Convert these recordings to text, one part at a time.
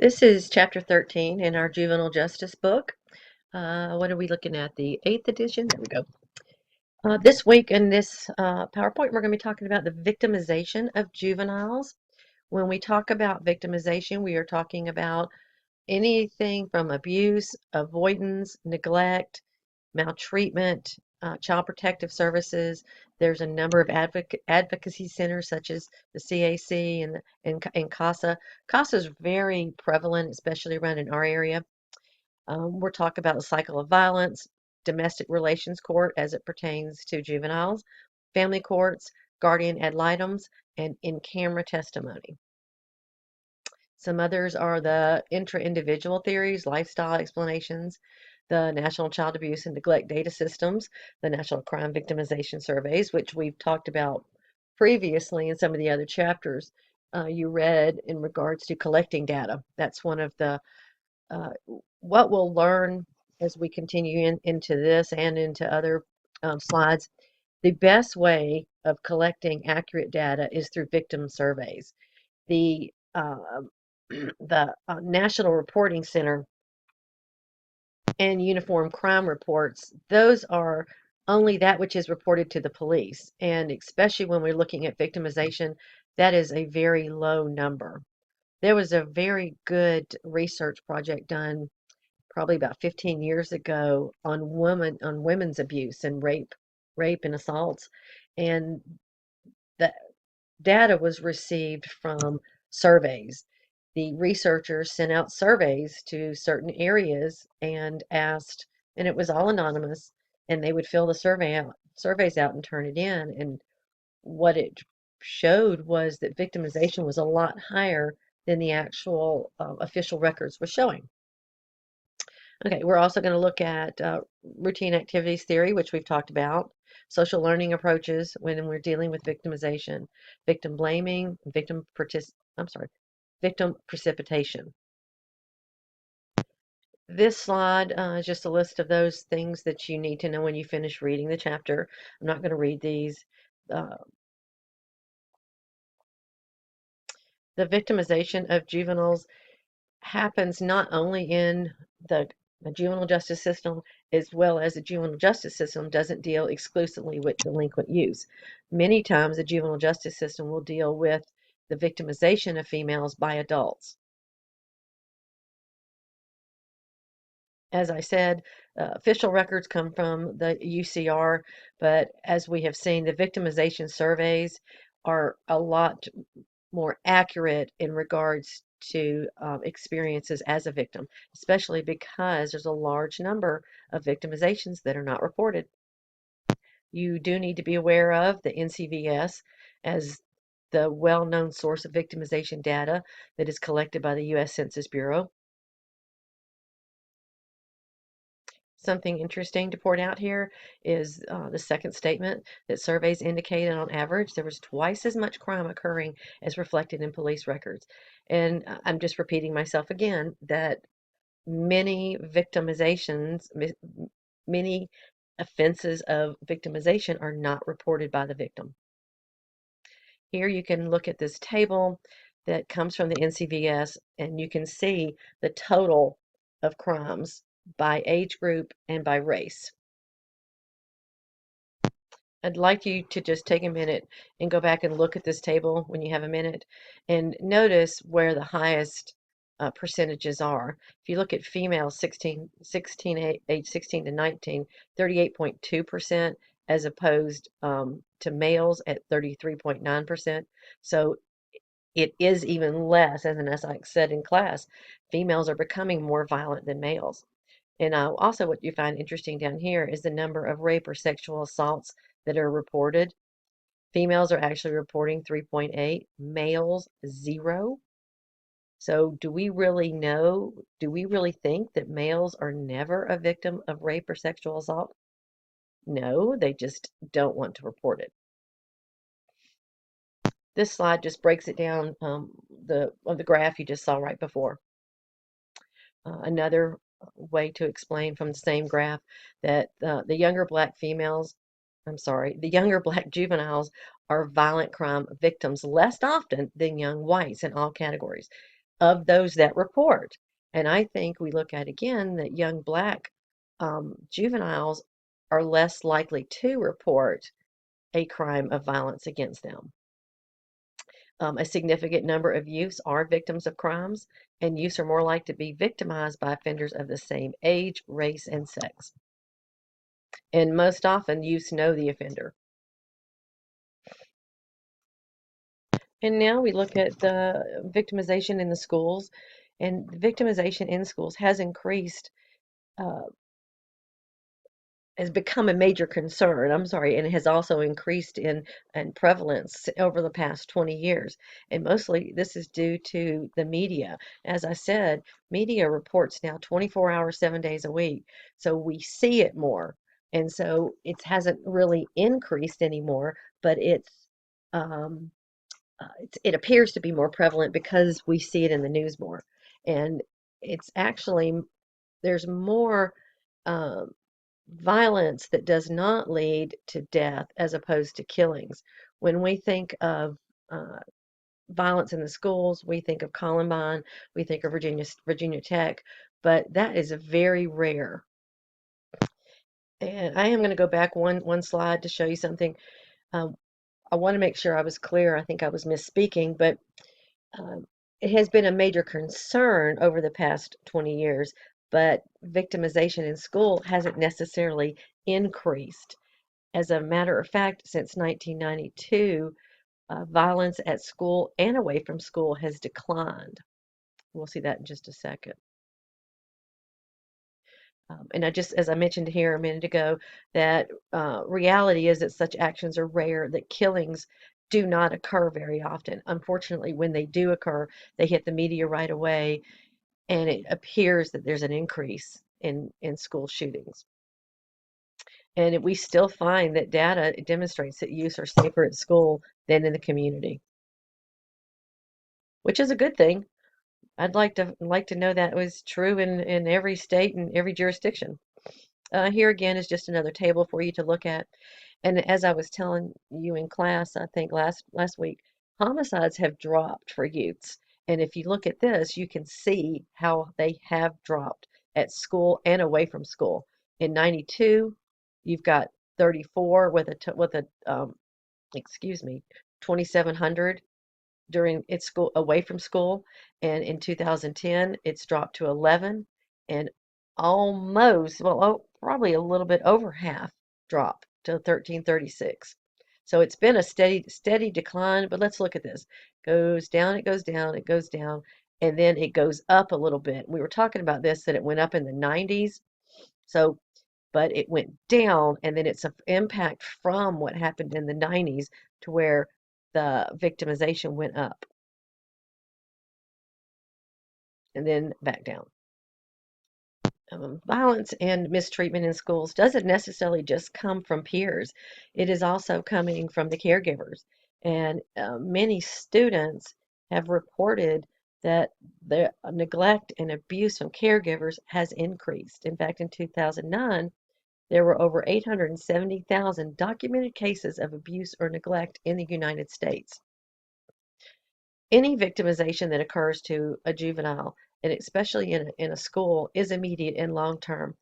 This is chapter 13 in our Juvenile Justice book. What are we looking at? The 8th edition? There we go. This week in this PowerPoint, we're going to be talking about the victimization of juveniles. When we talk about victimization, we are talking about anything from abuse, avoidance, neglect, maltreatment, child protective services. There's a number of advocacy centers such as the CAC and CASA. CASA is very prevalent, especially around in our area. We're talking about the cycle of violence, domestic relations court as it pertains to juveniles, family courts, guardian ad litems, and in-camera testimony. Some others are the intra-individual theories, lifestyle explanations, the National Child Abuse and Neglect Data Systems, the National Crime Victimization Surveys, which we've talked about previously in some of the other chapters you read in regards to collecting data. That's one of the, what we'll learn as we continue into this and into other slides. The best way of collecting accurate data is through victim surveys. The the National Reporting Center and Uniform Crime Reports, those are only that which is reported to the police. And especially when we're looking at victimization, that is a very low number. There was a very good research project done probably about 15 years ago on women's abuse and rape and assaults. And the data was received from surveys. The researchers sent out surveys to certain areas and asked, and it was all anonymous, and they would fill the surveys out and turn it in. And what it showed was that victimization was a lot higher than the actual official records were showing. Okay, we're also going to look at routine activities theory, which we've talked about, social learning approaches when we're dealing with victimization, victim blaming, victim precipitation. This slide is just a list of those things that you need to know when you finish reading the chapter. I'm not going to read these. The victimization of juveniles happens not only in the juvenile justice system, as well as the juvenile justice system doesn't deal exclusively with delinquent youth. Many times the juvenile justice system will deal with the victimization of females by adults. As I said, official records come from the UCR, but as we have seen, the victimization surveys are a lot more accurate in regards to experiences as a victim, especially because there's a large number of victimizations that are not reported. You do need to be aware of the NCVS as the well-known source of victimization data that is collected by the U.S. Census Bureau. Something interesting to point out here is the second statement that surveys indicated on average there was twice as much crime occurring as reflected in police records. And I'm just repeating myself again that many victimizations, many offenses of victimization are not reported by the victim. Here you can look at this table that comes from the NCVS, and you can see the total of crimes by age group and by race. I'd like you to just take a minute and go back and look at this table when you have a minute and notice where the highest percentages are. If you look at females age 16 to 19, 38.2% as opposed to males at 33.9%. So it is even less, and as I said in class, females are becoming more violent than males. And also what you find interesting down here is the number of rape or sexual assaults that are reported. Females are actually reporting 3.8, males 0. So do we really think that males are never a victim of rape or sexual assault? No, they just don't want to report it. This slide just breaks it down on the graph you just saw right before. Another way to explain from the same graph that the younger black juveniles are violent crime victims less often than young whites in all categories. of those that report. And I think we look at again that young black juveniles are less likely to report a crime of violence against them. A significant number of youths are victims of crimes, and youths are more likely to be victimized by offenders of the same age, race, and sex. And most often, youths know the offender. And now we look at the victimization in the schools, and victimization in schools has increased, uh, has become a major concern. I'm sorry, and it has also increased in prevalence over the past 20 years. And mostly this is due to the media. As I said, media reports now 24 hours, 7 days a week. So we see it more. And so it hasn't really increased anymore, but um, it appears to be more prevalent because we see it in the news more. And it's actually, there's more um, violence that does not lead to death as opposed to killings. When we think of uh, violence in the schools, we think of Columbine, we think of Virginia Tech, but that is very rare. And I am going to go back one slide to show you something. Um, I want to make sure I was clear. I think I was misspeaking, but um, it has been a major concern over the past 20 years, but victimization in school hasn't necessarily increased. As a matter of fact, since 1992, violence at school and away from school has declined. We'll see that in just a second. And as I mentioned here a minute ago, that reality is that such actions are rare, that killings do not occur very often. Unfortunately, when they do occur, they hit the media right away, and it appears that there's an increase in school shootings. And we still find that data demonstrates that youths are safer at school than in the community, which is a good thing. I'd like to know that was true in every state and every jurisdiction. Here again is just another table for you to look at. And as I was telling you in class, I think last week, homicides have dropped for youths. And if you look at this, you can see how they have dropped at school and away from school. In 92, you've got 34 with a excuse me, 2,700 during its school away from school, and in 2010 it's dropped to 11, and almost, well, oh, probably a little bit over half drop to 1336. So it's been a steady decline, but let's look at this. Goes down, it goes down, it goes down, and then it goes up a little bit. We were talking about this, that it went up in the 90s. So but it went down, and then it's an impact from what happened in the 90s to where the victimization went up and then back down. Violence and mistreatment in schools doesn't necessarily just come from peers. It is also coming from the caregivers. And many students have reported that the neglect and abuse from caregivers has increased. In fact, in 2009, there were over 870,000 documented cases of abuse or neglect in the United States. Any victimization that occurs to a juvenile, and especially in a school, is immediate and long term.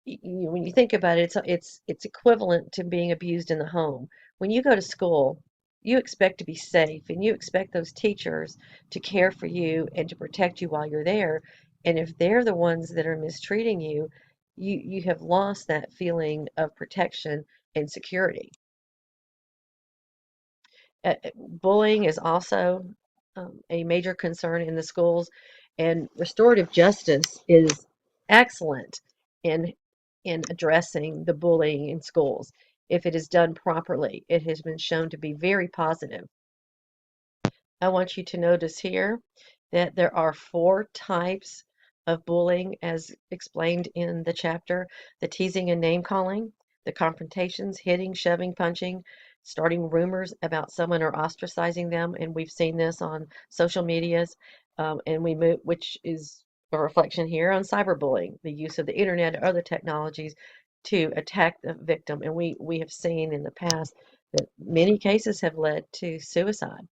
When you think about it, it's equivalent to being abused in the home. When you go to school, you expect to be safe, and you expect those teachers to care for you and to protect you while you're there. And if they're the ones that are mistreating you, you have lost that feeling of protection and security. Bullying is also a major concern in the schools, and restorative justice is excellent in addressing the bullying in schools. If it is done properly, it has been shown to be very positive. I want you to notice here that there are 4 types of bullying as explained in the chapter: the teasing and name calling, the confrontations, hitting, shoving, punching, starting rumors about someone or ostracizing them, and we've seen this on social medias, and which is a reflection here on cyberbullying, the use of the internet or other technologies to attack the victim. And we have seen in the past that many cases have led to suicide.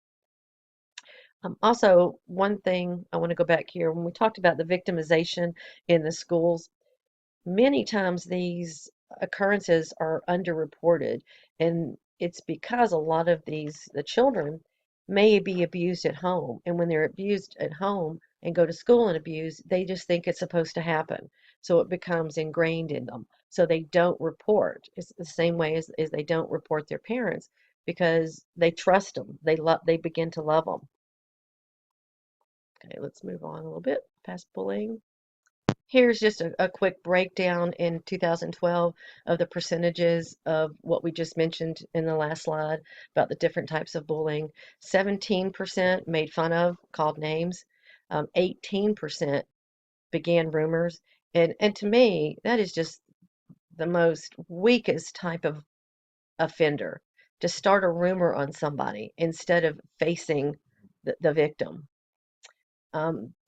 Also, one thing I want to go back here when we talked about the victimization in the schools. Many times these occurrences are underreported, and it's because a lot of the children may be abused at home. And when they're abused at home and go to school and abuse, they just think it's supposed to happen. So it becomes ingrained in them. So they don't report. It's the same way as they don't report their parents because they trust them. They begin to love them. Okay, let's move on a little bit past bullying. Here's just a quick breakdown in 2012 of the percentages of what we just mentioned in the last slide about the different types of bullying. 17% made fun of, called names. 18% began rumors. And to me, that is just the most weakest type of offender, to start a rumor on somebody instead of facing the victim.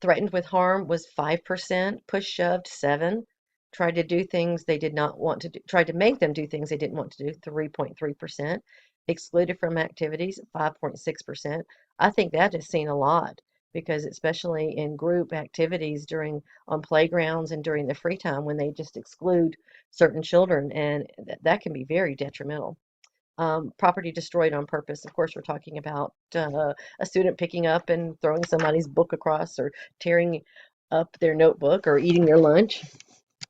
Threatened with harm was 5%, push shoved 7, tried to do things they did not want to do, tried to make them do things they didn't want to do 3.3%, excluded from activities 5.6%. I think that is seen a lot because especially in group activities during on playgrounds and during the free time when they just exclude certain children, and that can be very detrimental. Property destroyed on purpose. Of course, we're talking about a student picking up and throwing somebody's book across or tearing up their notebook or eating their lunch.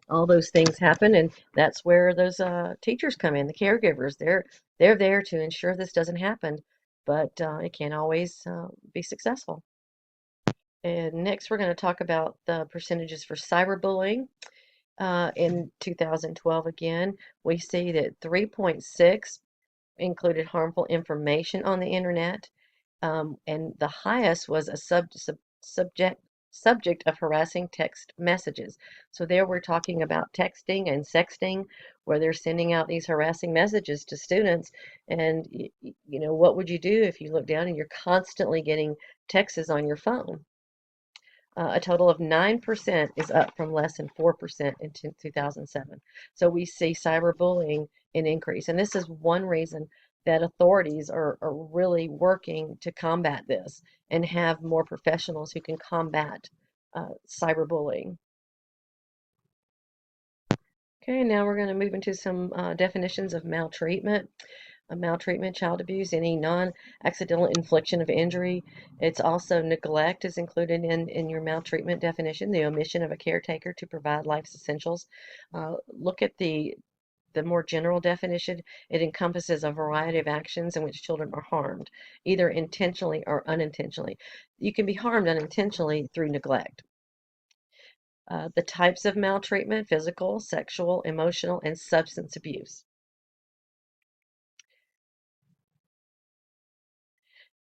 All those things happen, and that's where those teachers come in, the caregivers. They're there to ensure this doesn't happen, but it can't always be successful. And next, we're going to talk about the percentages for cyberbullying. In 2012, again, we see that 3.6 included harmful information on the internet, and the highest was a subject of harassing text messages. So there we're talking about texting and sexting, where they're sending out these harassing messages to students. And you know, what would you do if you look down and you're constantly getting texts on your phone? A total of 9% is up from less than 4% in 2007. So we see cyberbullying an increase. And this is one reason that authorities are really working to combat this and have more professionals who can combat cyberbullying. Okay, now we're going to move into some definitions of maltreatment. Maltreatment, child abuse, any non-accidental infliction of injury. It's also neglect is included in your maltreatment definition, the omission of a caretaker to provide life's essentials. Look at the more general definition. It encompasses a variety of actions in which children are harmed, either intentionally or unintentionally. You can be harmed unintentionally through neglect. The types of maltreatment: physical, sexual, emotional, and substance abuse.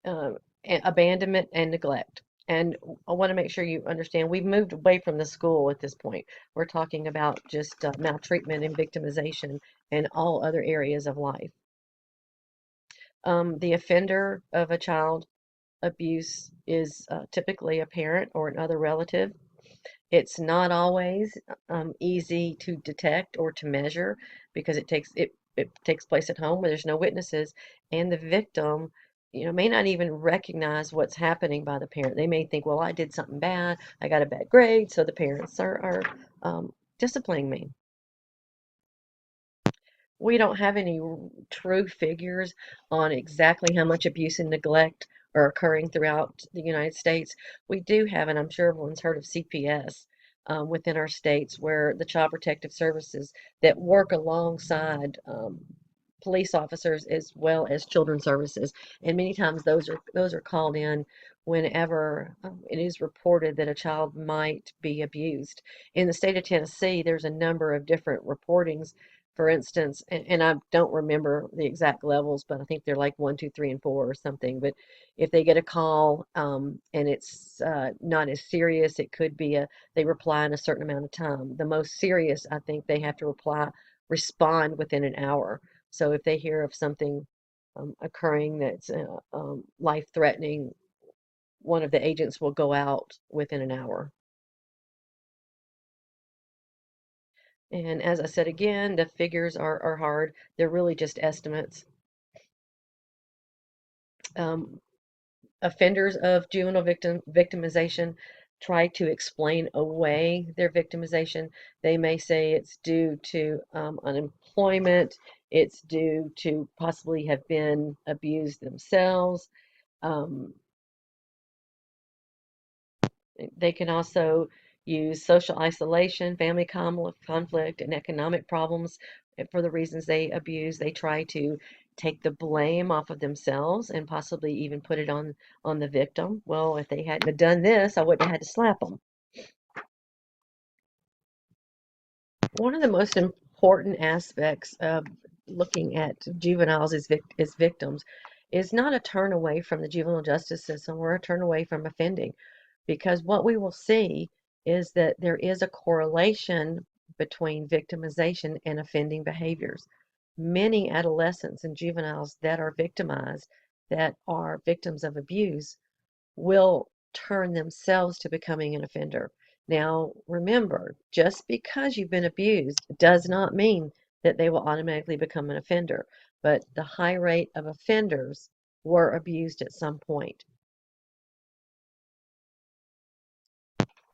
um, Abandonment and neglect. And I want to make sure you understand we've moved away from the school at this point. We're talking about just maltreatment and victimization and all other areas of life. The offender of a child abuse is typically a parent or another relative. It's not always easy to detect or to measure because it takes place at home where there's no witnesses, and the victim, you know, may not even recognize what's happening by the parent. They may think, well, I did something bad, I got a bad grade, so the parents are disciplining me. We don't have any true figures on exactly how much abuse and neglect are occurring throughout the United States. We do have, and I'm sure everyone's heard of CPS within our states, where the Child Protective Services that work alongside police officers as well as children's services, and many times those are called in whenever it is reported that a child might be abused. In the state of Tennessee, there's a number of different reportings. For instance, and I don't remember the exact levels, but I think they're like 1, 2, 3, and 4 or something. But if they get a call and it's not as serious, it could be they reply in a certain amount of time. The most serious, I think they have to respond within an hour. So if they hear of something occurring that's life-threatening, one of the agents will go out within an hour. And as I said again, the figures are hard. They're really just estimates. Um, offenders of juvenile victimization try to explain away their victimization. They may say it's due to unemployment, it's due to possibly have been abused themselves. Um, they can also use social isolation, family conflict, and economic problems for the reasons they abuse. They try to take the blame off of themselves and possibly even put it on the victim. Well, if they hadn't have done this, I wouldn't have had to slap them. One of the most important aspects of looking at juveniles as victims is not a turn away from the juvenile justice system or a turn away from offending, because what we will see is that there is a correlation between victimization and offending behaviors. Many adolescents and juveniles that are victimized, that are victims of abuse, will turn themselves to becoming an offender. Now, remember, just because you've been abused does not mean that they will automatically become an offender, but the high rate of offenders were abused at some point.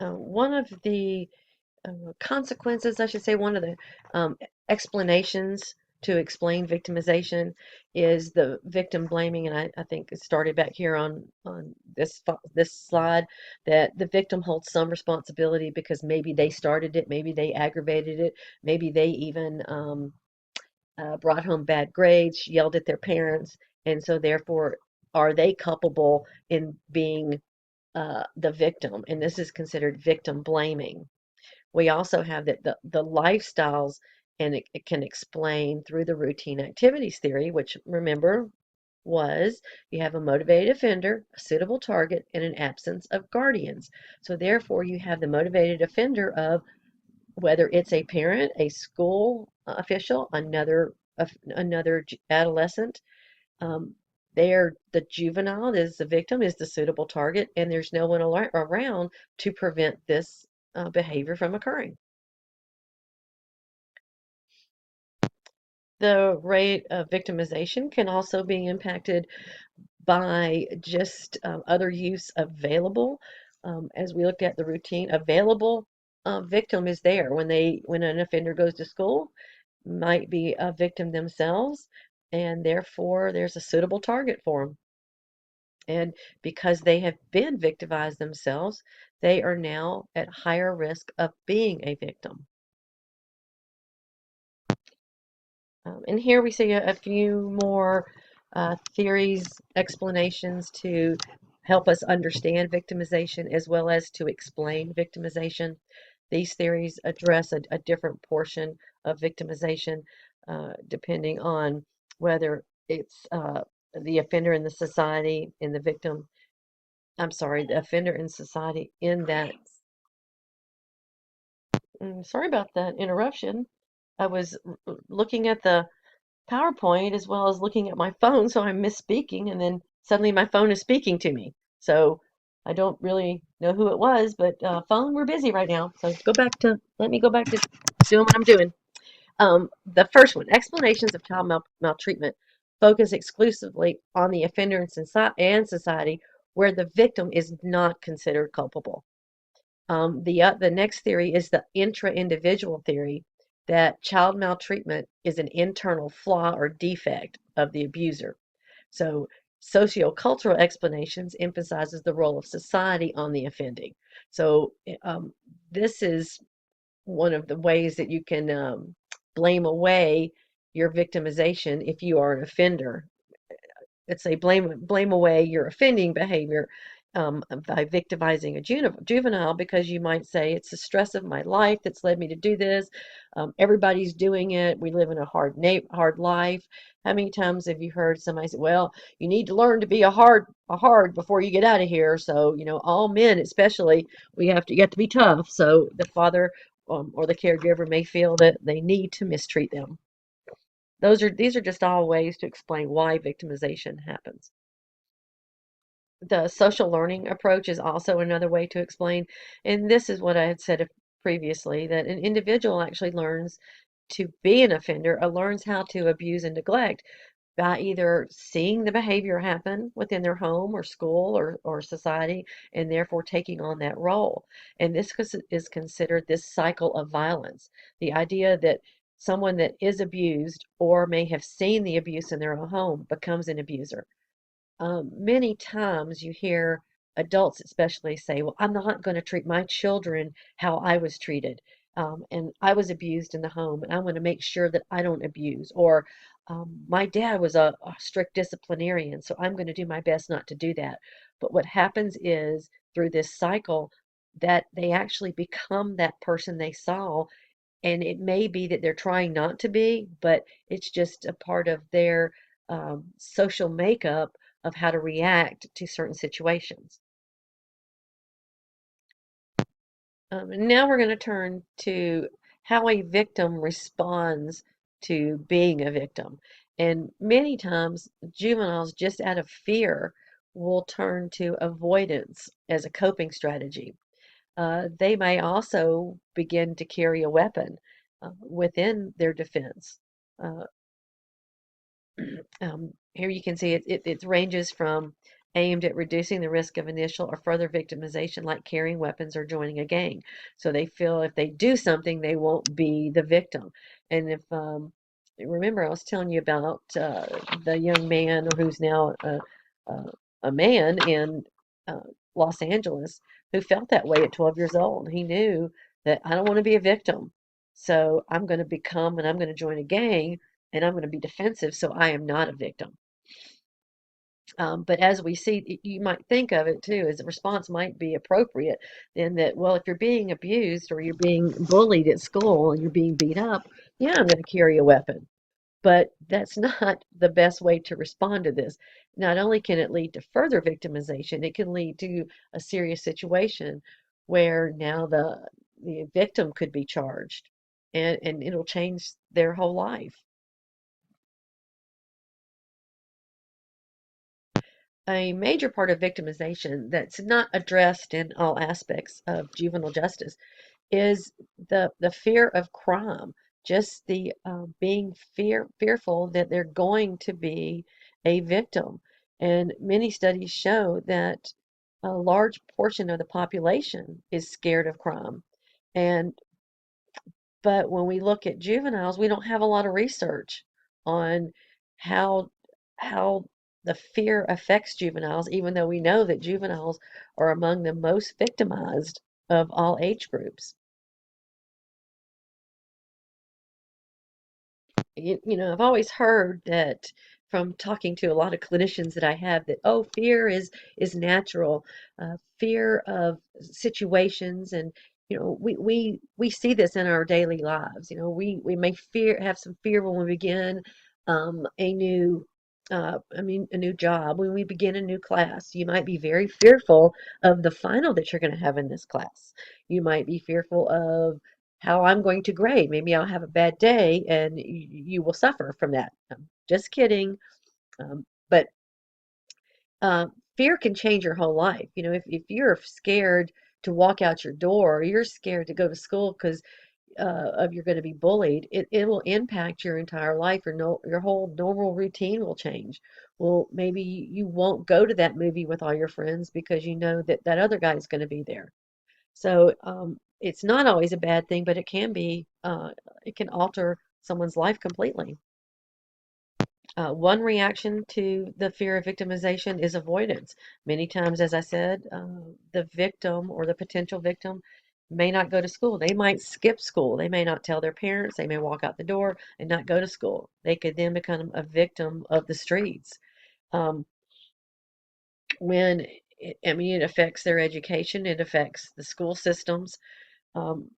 One of the consequences, I should say, one of the um, explanations to explain victimization is the victim blaming, and I think it started back here on this slide, that the victim holds some responsibility because maybe they started it, maybe they aggravated it, maybe they even brought home bad grades, yelled at their parents, and so therefore are they culpable in being the victim, and this is considered victim blaming. We also have that the lifestyles, and it can explain through the routine activities theory, which remember was you have a motivated offender, a suitable target, and an absence of guardians. So therefore you have the motivated offender of whether it's a parent, a school official, another adolescent. Um, the juvenile is the victim, is the suitable target, and there's no one around to prevent this behavior from occurring. The rate of victimization can also be impacted by just other use available. As we looked at the routine, available victim is there when an offender goes to school, might be a victim themselves, and therefore there's a suitable target for them. And because they have been victimized themselves, they are now at higher risk of being a victim. And here we see a few more theories, explanations to help us understand victimization as well as to explain victimization. These theories address a different portion of victimization depending on whether it's the offender in the society, in the victim, I'm sorry, the offender in society in that. Sorry about that interruption. I was looking at the PowerPoint as well as looking at my phone, so I'm misspeaking, and then suddenly my phone is speaking to me. So I don't really know who it was, but phone, we're busy right now. So let me go back to doing what I'm doing. The first one, explanations of child maltreatment, focus exclusively on the offender and society where the victim is not considered culpable. The next theory is the intra-individual theory, that child maltreatment is an internal flaw or defect of the abuser. So sociocultural explanations emphasizes the role of society on the offending. So this is one of the ways that you can blame away your victimization if you are an offender. It's a blame away your offending behavior by victimizing a juvenile, because you might say it's the stress of my life that's led me to do this. Everybody's doing it. We live in a hard life. How many times have you heard somebody say, "Well, you need to learn to be a hard before you get out of here." So all men, especially, you have to be tough. So the father or the caregiver may feel that they need to mistreat them. These are just all ways to explain why victimization happens. The social learning approach is also another way to explain, and this is what I had said previously, that an individual actually learns to be an offender or learns how to abuse and neglect by either seeing the behavior happen within their home or school or society, and therefore taking on that role. And this is considered this cycle of violence. The idea that someone that is abused or may have seen the abuse in their own home becomes an abuser. Many times you hear adults especially say, well, I'm not going to treat my children how I was treated. And I was abused in the home, and I want to make sure that I don't abuse. Or my dad was a strict disciplinarian, so I'm going to do my best not to do that. But what happens is through this cycle that they actually become that person they saw, and it may be that they're trying not to be, but it's just a part of their social makeup of how to react to certain situations. And now we're going to turn to how a victim responds to being a victim. And many times, juveniles, just out of fear, will turn to avoidance as a coping strategy. They may also begin to carry a weapon within their defense. Uh, Here you can see it ranges from aimed at reducing the risk of initial or further victimization, like carrying weapons or joining a gang. So they feel if they do something, they won't be the victim. And if remember, I was telling you about the young man who's now a man in uh, Los Angeles who felt that way at 12 years old. He knew that I don't want to be a victim, so I'm going to become and I'm going to join a gang and I'm going to be defensive, so I am not a victim. But as we see, you might think of it too as a response might be appropriate in that, well, if you're being abused or you're being bullied at school and you're being beat up, yeah, I'm going to carry a weapon. But that's not the best way to respond to this. Not only can it lead to further victimization, it can lead to a serious situation where now the victim could be charged and it'll change their whole life. A major part of victimization that's not addressed in all aspects of juvenile justice is the fear of crime, just the being fearful that they're going to be a victim. And many studies show that a large portion of the population is scared of crime. And but when we look at juveniles, we don't have a lot of research on how how the fear affects juveniles, even though we know that juveniles are among the most victimized of all age groups. I've always heard that from talking to a lot of clinicians that I have that, oh, fear is natural, fear of situations, and we see this in our daily lives. We may have some fear when we begin a new. A new job, when we begin a new class, you might be very fearful of the final that you're going to have in this class. You might be fearful of how I'm going to grade. Maybe I'll have a bad day and you will suffer from that. Just kidding. But fear can change your whole life. If you're scared to walk out your door, or you're scared to go to school because of you're going to be bullied, it will impact your entire life. Your whole normal routine will change. Well, maybe you won't go to that movie with all your friends because you know that that other guy is going to be there. So it's not always a bad thing, but it can alter someone's life completely. One reaction to the fear of victimization is avoidance. Many times, as I said, the victim or the potential victim may not go to school. They might skip school. They may not tell their parents. They may walk out the door and not go to school. They could then become a victim of the streets. Um, it affects their education, it affects the school systems. Um,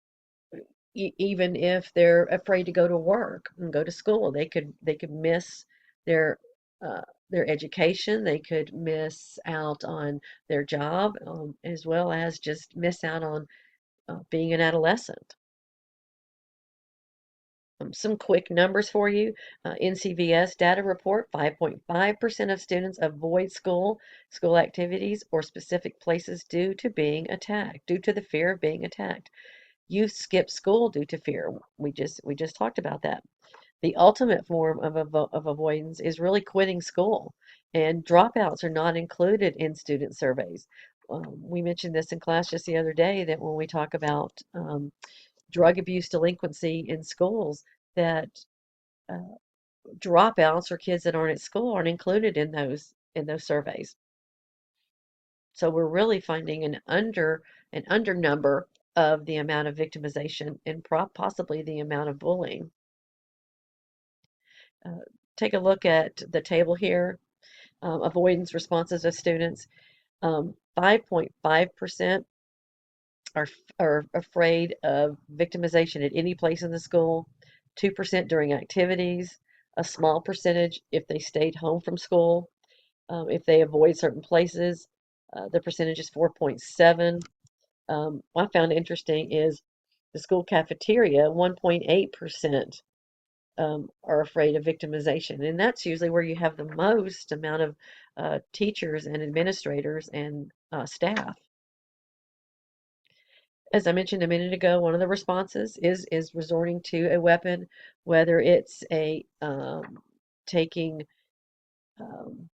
Even if they're afraid to go to work and go to school, they could miss their uh, their education. They could miss out on their job, as well as just miss out on being an adolescent. Some quick numbers for you. NCVS data report: 5.5% of students avoid school activities or specific places due to the fear of being attacked. Youth skip school due to fear. We just talked about that. The ultimate form of avoidance is really quitting school, and dropouts are not included in student surveys. We mentioned this in class just the other day that when we talk about drug abuse delinquency in schools, that uh, dropouts or kids that aren't at school aren't included in those surveys. So we're really finding an under number of the amount of victimization and possibly the amount of bullying. Uh, Take a look at the table here. Avoidance responses of students. 5.5% are are afraid of victimization at any place in the school. 2% during activities. A small percentage if they stayed home from school. If they avoid certain places, the percentage is 4.7. What I found interesting is the school cafeteria, 1.8% are afraid of victimization. And that's usually where you have the most amount of teachers and administrators and staff. As I mentioned a minute ago, one of the responses is resorting to a weapon, whether it's taking um,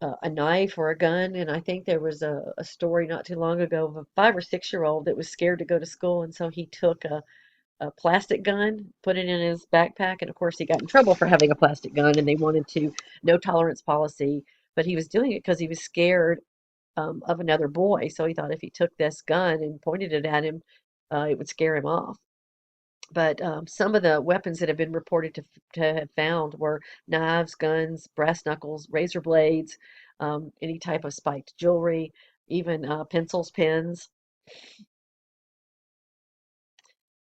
a knife or a gun. And I think there was a story not too long ago of a 5 or 6 year old that was scared to go to school, and so he took a plastic gun, put it in his backpack, and of course he got in trouble for having a plastic gun, and they wanted to no tolerance policy. But he was doing it because he was scared of another boy. So he thought if he took this gun and pointed it at him, it would scare him off. But some of the weapons that have been reported to have found were knives, guns, brass knuckles, razor blades, any type of spiked jewelry, even pencils, pens.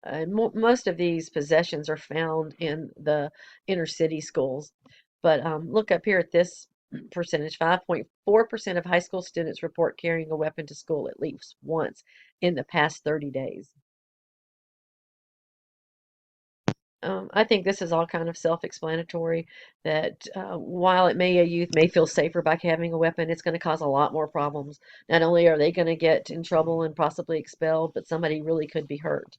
And most of these possessions are found in the inner city schools. But look up here at this percentage. 5.4% of high school students report carrying a weapon to school at least once in the past 30 days. I think this is all kind of self-explanatory that while a youth may feel safer by having a weapon, it's going to cause a lot more problems. Not only are they going to get in trouble and possibly expelled, but somebody really could be hurt.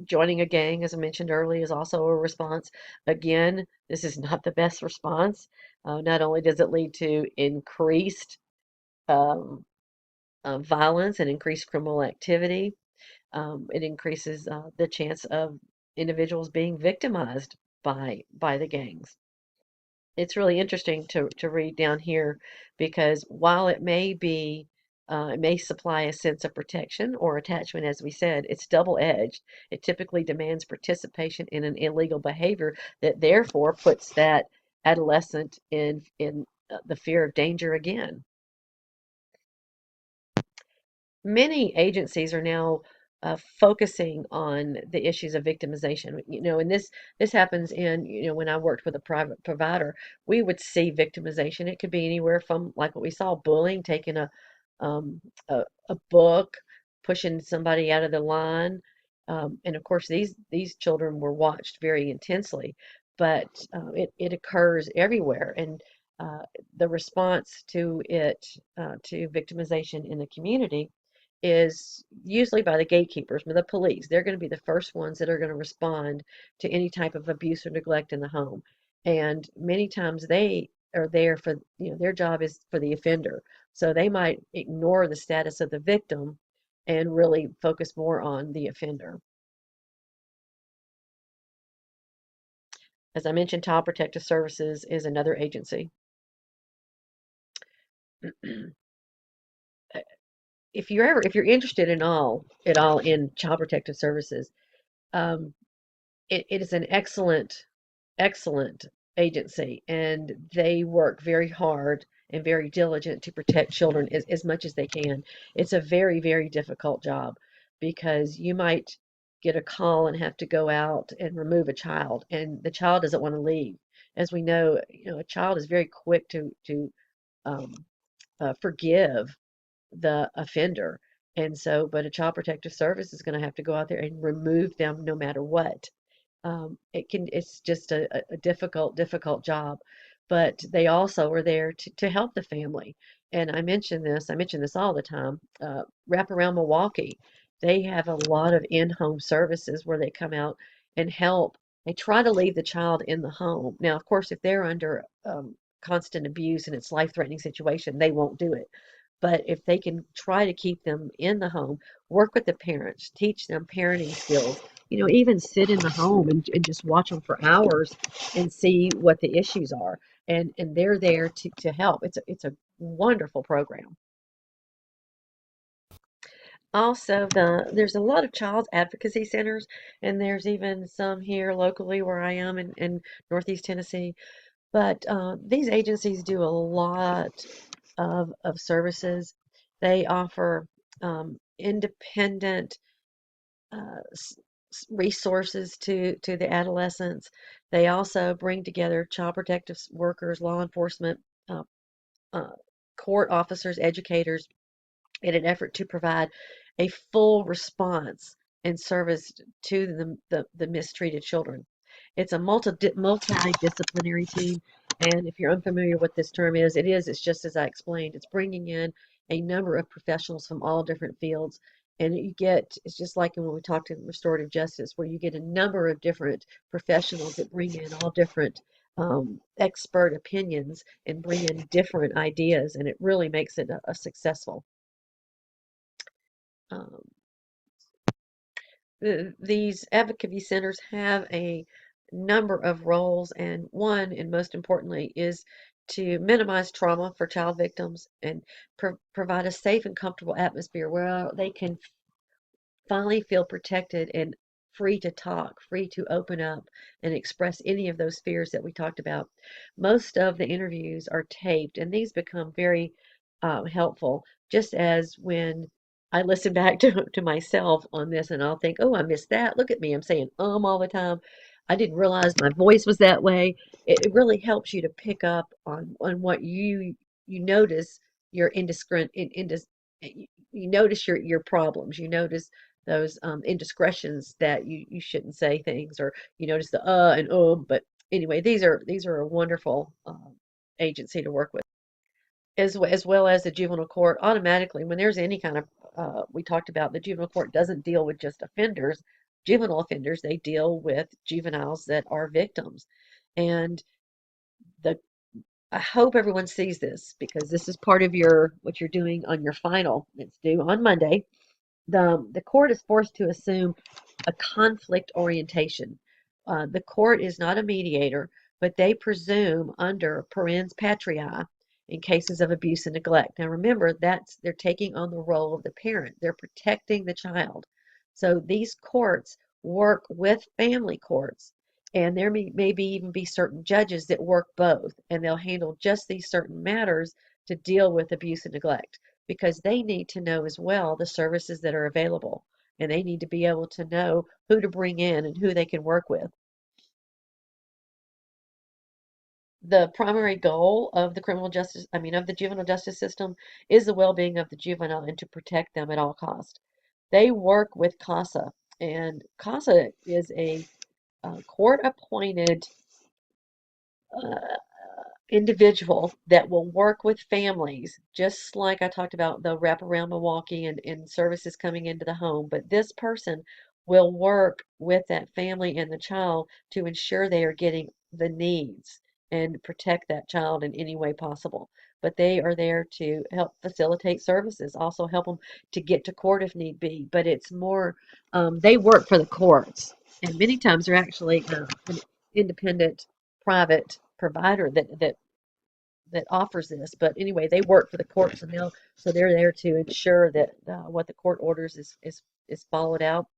Joining a gang, as I mentioned earlier, is also a response. Again, this is not the best response. Not only does it lead to increased um, violence and increased criminal activity, it increases the chance of individuals being victimized by the gangs. It's really interesting to read down here because while it may supply a sense of protection or attachment, as we said, it's double-edged. It typically demands participation in an illegal behavior that therefore puts that adolescent in the fear of danger again. Many agencies are now focusing on the issues of victimization. And this happens in, when I worked with a private provider, we would see victimization. It could be anywhere from like what we saw, bullying, taking um, a book, pushing somebody out of the line, and of course these children were watched very intensely, but it occurs everywhere, and the response to it to victimization in the community is usually by the gatekeepers, by the police. They're going to be the first ones that are going to respond to any type of abuse or neglect in the home. And many times they are there for, their job is for the offender. So they might ignore the status of the victim and really focus more on the offender. As I mentioned, Child Protective Services is another agency. If you're interested at all in Child Protective Services, um, it is an excellent agency, and they work very hard and very diligent to protect children as much as they can. It's a very difficult job because you might get a call and have to go out and remove a child, and the child doesn't want to leave. As we know, a child is very quick to um, forgive the offender. And so, but a child protective service is going to have to go out there and remove them no matter what. It's just a difficult job, but they also are there to help the family. And I mention this all the time. Wrap Around Milwaukee. They have a lot of in-home services where they come out and help. They try to leave the child in the home. Now, of course, if they're under constant abuse and it's life-threatening situation, they won't do it. But if they can try to keep them in the home, work with the parents, teach them parenting skills, even sit in the home and just watch them for hours and see what the issues are. And they're there to help. It's a wonderful program. Also, there's a lot of child advocacy centers, and there's even some here locally where I am in Northeast Tennessee. But these agencies do a lot of services. They offer independent resources to the adolescents. They also bring together child protective workers, law enforcement, uh, uh, court officers, educators, in an effort to provide a full response and service to the mistreated children. It's a multidisciplinary team, and if you're unfamiliar what this term is, it's just as I explained. It's bringing in a number of professionals from all different fields, and it's just like when we talked in restorative justice, where you get a number of different professionals that bring in all different expert opinions and bring in different ideas, and it really makes it a successful. Um, these advocacy centers have a number of roles, and one, and most importantly, is to minimize trauma for child victims and provide a safe and comfortable atmosphere where they can finally feel protected and free to talk, free to open up and express any of those fears that we talked about. Most of the interviews are taped, and these become very helpful. Just as when I listen back to myself on this, and I'll think, oh, I missed that. Look at me, I'm saying all the time. I didn't realize my voice was that way. It really helps you to pick up on what you notice your you notice your problems. You notice those indiscretions that you shouldn't say things, or you notice the and but anyway, these are a wonderful agency to work with, as well as the juvenile court. Automatically, when there's any kind of we talked about, the juvenile court doesn't deal with just offenders, juvenile offenders. They deal with juveniles that are victims. And the I hope everyone sees this, because this is part of your what you're doing on your final. It's due on Monday. The court is forced to assume a conflict orientation. The court is not a mediator, but they presume under parens patriae in cases of abuse and neglect. Now remember, they're taking on the role of the parent. They're protecting the child. So these courts work with family courts, and there maybe even be certain judges that work both, and they'll handle just these certain matters to deal with abuse and neglect, because they need to know as well the services that are available, and they need to be able to know who to bring in and who they can work with. The primary goal of the juvenile justice system is the well-being of the juvenile and to protect them at all cost. They work with CASA, and CASA is a court-appointed uh, individual that will work with families, just like I talked about the wraparound Milwaukee and services coming into the home. But this person will work with that family and the child to ensure they are getting the needs and protect that child in any way possible. But they are there to help facilitate services, also help them to get to court if need be. But it's more, they work for the courts, and many times they're actually an independent private provider that offers this. But anyway, they work for the courts, and they're there to ensure that what the court orders is followed out.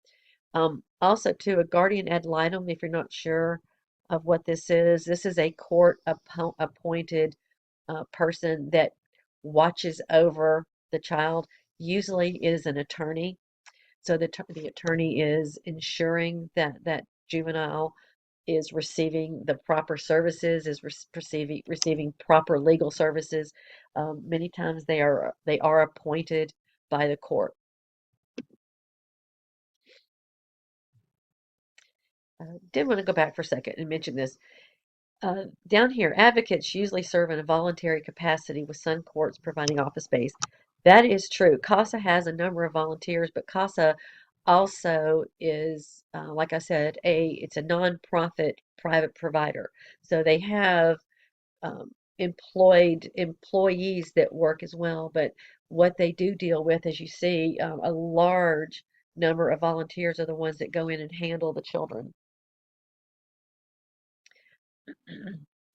Also, to a guardian ad litem, if you're not sure of what this is a court appointed person that watches over the child. Usually, it is an attorney. So the attorney is ensuring that that juvenile is receiving the proper services, is receiving proper legal services. Many times they are appointed by the court. Did want to go back for a second and mention this. Down here, advocates usually serve in a voluntary capacity, with some courts providing office space. That is true. CASA has a number of volunteers, but CASA also is, like I said, it's a nonprofit private provider. So they have employed employees that work as well. But what they do deal with, as you see, a large number of volunteers are the ones that go in and handle the children.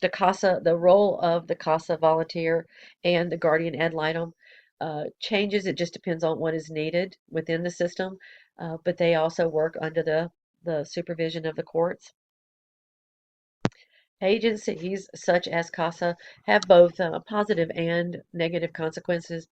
The role of the CASA volunteer and the guardian ad litem changes. It just depends on what is needed within the system, but they also work under the supervision of the courts. Agencies such as CASA have both positive and negative consequences.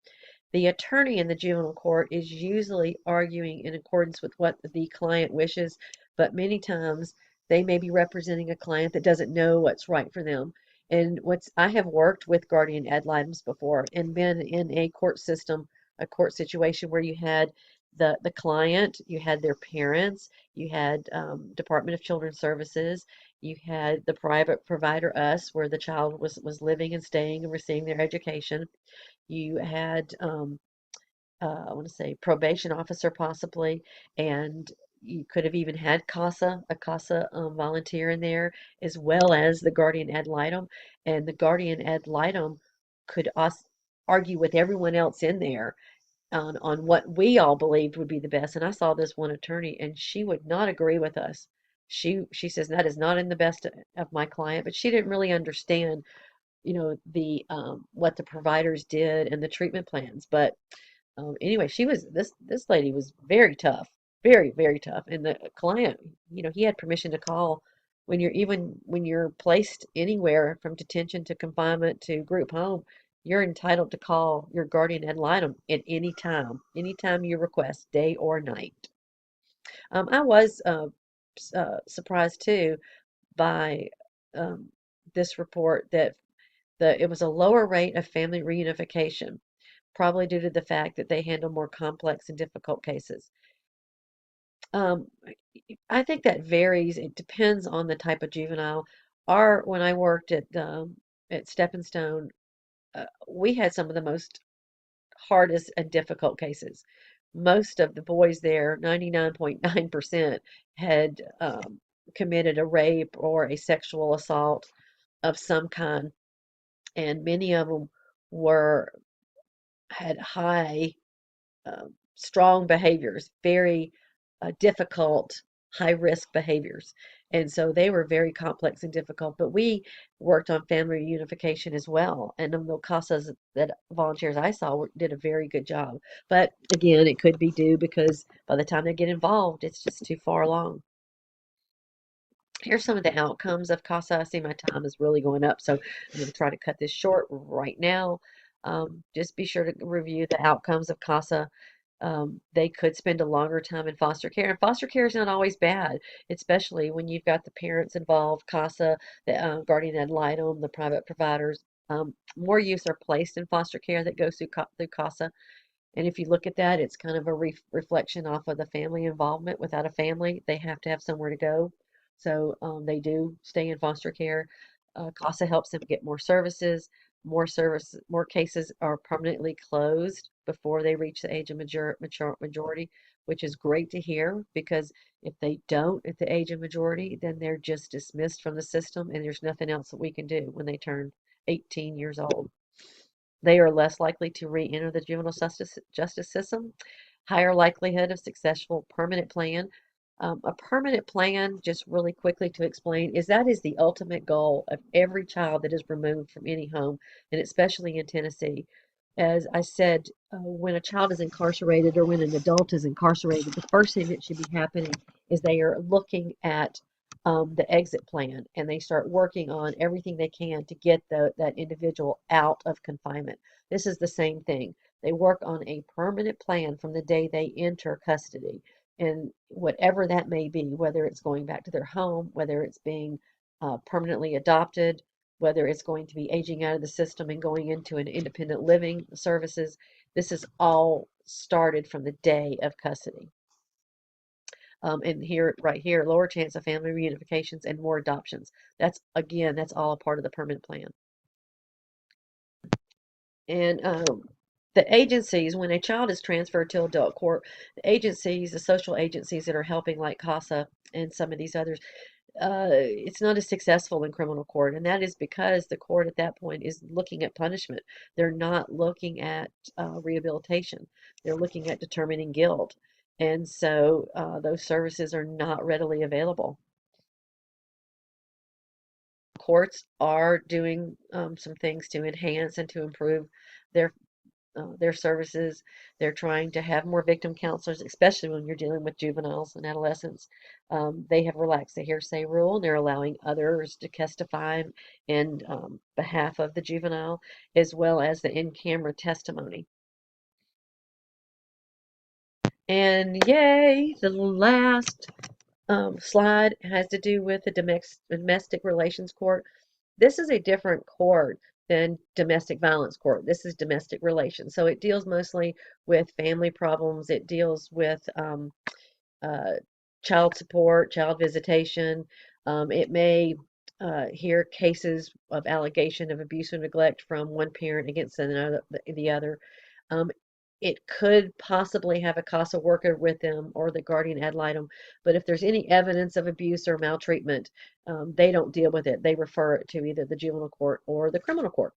The attorney in the juvenile court is usually arguing in accordance with what the client wishes, but many times they may be representing a client that doesn't know what's right for them. And I have worked with guardian ad litems before and been in a court situation where you had the client, you had their parents, you had Department of Children's Services, you had the private provider, us, where the child was living and staying and receiving their education. You had I want to say probation officer possibly, and you could have even had a CASA volunteer in there, as well as the guardian ad litem, and the guardian ad litem could argue with everyone else in there on what we all believed would be the best. And I saw this one attorney, and she would not agree with us. She says that is not in the best of my client, but she didn't really understand, the what the providers did and the treatment plans. But anyway, this lady was very tough, very, very tough. And the client, he had permission to call when you're placed anywhere from detention to confinement to group home, you're entitled to call your guardian ad litem at any time you request, day or night. I was surprised too by um, this report that it was a lower rate of family reunification, probably due to the fact that they handle more complex and difficult cases. Um, I think that varies. It depends on the type of juvenile. When I worked at Stepping Stone, we had some of the most hardest and difficult cases. Most of the boys there, 99.9%, had committed a rape or a sexual assault of some kind, and many of them were had high strong behaviors, very difficult, high risk behaviors. And so they were very complex and difficult. But we worked on family reunification as well. And the CASAs that volunteers I saw did a very good job. But again, it could be due because by the time they get involved, it's just too far along. Here's some of the outcomes of CASA. I see my time is really going up, so I'm going to try to cut this short right now. Just be sure to review the outcomes of CASA. They could spend a longer time in foster care, and foster care is not always bad, especially when you've got the parents involved, CASA, the guardian ad litem, the private providers. More youths are placed in foster care that goes through CASA. And if you look at that, it's kind of a reflection off of the family involvement. Without a family, they have to have somewhere to go. So they do stay in foster care. CASA helps them get more cases are permanently closed before they reach the age of majority, which is great to hear because if they don't at the age of majority, then they're just dismissed from the system and there's nothing else that we can do when they turn 18 years old. They are less likely to re-enter the juvenile justice system, higher likelihood of successful permanent plan. A permanent plan, just really quickly to explain, is the ultimate goal of every child that is removed from any home, and especially in Tennessee. As I said, when a child is incarcerated or when an adult is incarcerated, the first thing that should be happening is they are looking at the exit plan and they start working on everything they can to get that individual out of confinement. This is the same thing. They work on a permanent plan from the day they enter custody. And whatever that may be, whether it's going back to their home, whether it's being permanently adopted, whether it's going to be aging out of the system and going into an independent living services, this is all started from the day of custody. And right here, lower chance of family reunifications and more adoptions. That's all a part of the permanent plan. And The agencies, when a child is transferred to adult court, the agencies, the social agencies that are helping, like CASA and some of these others, it's not as successful in criminal court, and that is because the court at that point is looking at punishment. They're not looking at rehabilitation. They're looking at determining guilt, and so those services are not readily available. Courts are doing some things to enhance and to improve their their services. They're trying to have more victim counselors, especially when you're dealing with juveniles and adolescents. They have relaxed the hearsay rule, and they're allowing others to testify in behalf of the juvenile, as well as the in-camera testimony. And yay, the last slide has to do with the domestic relations court. This is a different court than domestic violence court. This is domestic relations. So it deals mostly with family problems. It deals with uh, child support, child visitation. It may hear cases of allegation of abuse or neglect from one parent against the other. Um, it could possibly have a CASA worker with them or the guardian ad litem, but if there's any evidence of abuse or maltreatment, they don't deal with it. They refer it to either the juvenile court or the criminal court.